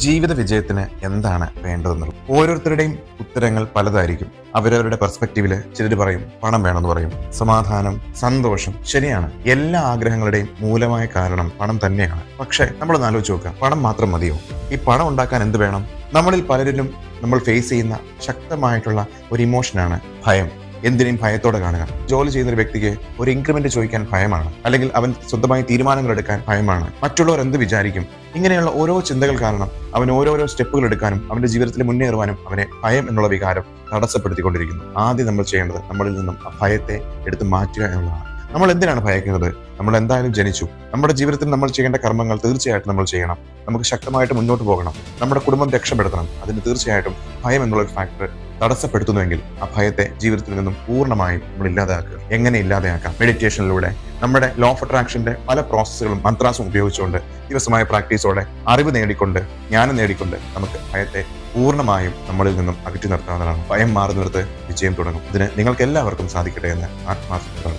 ജീവിത വിജയത്തിന് എന്താണ് വേണ്ടതെന്നുള്ളത് ഓരോരുത്തരുടെയും ഉത്തരങ്ങൾ പലതായിരിക്കും. അവരവരുടെ പെർസ്പെക്റ്റീവിൽ ചിലർ പറയും പണം വേണമെന്ന് പറയും, സമാധാനം, സന്തോഷം. ശരിയാണ്, എല്ലാ ആഗ്രഹങ്ങളുടെയും മൂലമായ കാരണം പണം തന്നെയാണ്. പക്ഷെ നമ്മളൊന്ന് ആലോചിച്ച് നോക്കുക, പണം മാത്രം മതിയോ? ഈ പണം ഉണ്ടാക്കാൻ എന്ത് വേണം? നമ്മളിൽ പലരിലും നമ്മൾ ഫേസ് ചെയ്യുന്ന ശക്തമായിട്ടുള്ള ഒരു ഇമോഷനാണ് ഭയം. എന്തിനേയും ഭയത്തോടെ കാണുക. ജോലി ചെയ്യുന്ന ഒരു വ്യക്തിക്ക് ഒരു ഇൻക്രിമെന്റ് ചോദിക്കാൻ ഭയമാണ്, അല്ലെങ്കിൽ അവൻ സ്വന്തമായി തീരുമാനങ്ങൾ എടുക്കാൻ ഭയമാണ്. മറ്റുള്ളവർ എന്ത് വിചാരിക്കും? ഇങ്ങനെയുള്ള ഓരോ ചിന്തകൾ കാരണം അവൻ ഓരോരോ സ്റ്റെപ്പുകൾ എടുക്കാനും അവന്റെ ജീവിതത്തിൽ മുന്നേറുവാനും അവനെ ഭയം എന്നുള്ള വികാരം തടസ്സപ്പെടുത്തിക്കൊണ്ടിരിക്കുന്നു. ആദ്യം നമ്മൾ ചെയ്യേണ്ടത് നമ്മളിൽ നിന്നും ആ ഭയത്തെ എടുത്ത് മാറ്റുക എന്നുള്ളതാണ്. നമ്മൾ എന്തിനാണ് ഭയക്കുന്നത്? നമ്മൾ എന്തായാലും ജനിച്ചു. നമ്മുടെ ജീവിതത്തിൽ നമ്മൾ ചെയ്യേണ്ട കർമ്മങ്ങൾ തീർച്ചയായിട്ടും നമ്മൾ ചെയ്യണം. നമുക്ക് ശക്തമായിട്ട് മുന്നോട്ട് പോകണം. നമ്മുടെ കുടുംബം രക്ഷപ്പെടുത്തണം. അതിന് തീർച്ചയായിട്ടും ഭയം എന്നുള്ള ഒരു ഫാക്ടർ തടസ്സപ്പെടുത്തുന്നുവെങ്കിൽ ആ ഭയത്തെ ജീവിതത്തിൽ നിന്നും പൂർണ്ണമായും നമ്മൾ ഇല്ലാതാക്കുക. എങ്ങനെ ഇല്ലാതെയാക്കാം? മെഡിറ്റേഷനിലൂടെ, നമ്മുടെ ലോ ഓഫ് അട്രാക്ഷന്റെ പല പ്രോസസ്സുകളും മന്ത്രാസും ഉപയോഗിച്ചുകൊണ്ട്, ദിവസമായ പ്രാക്ടീസോടെ, അറിവ് നേടിക്കൊണ്ട്, ജ്ഞാനം നേടിക്കൊണ്ട് നമുക്ക് ഭയത്തെ പൂർണ്ണമായും നമ്മളിൽ നിന്നും അകറ്റി നിർത്താവുന്നതാണ്. ഭയം മാറുന്നിടത്ത് വിജയം തുടങ്ങും. ഇതിന് നിങ്ങൾക്ക് എല്ലാവർക്കും സാധിക്കട്ടെ എന്ന് ആത്മാർത്ഥത.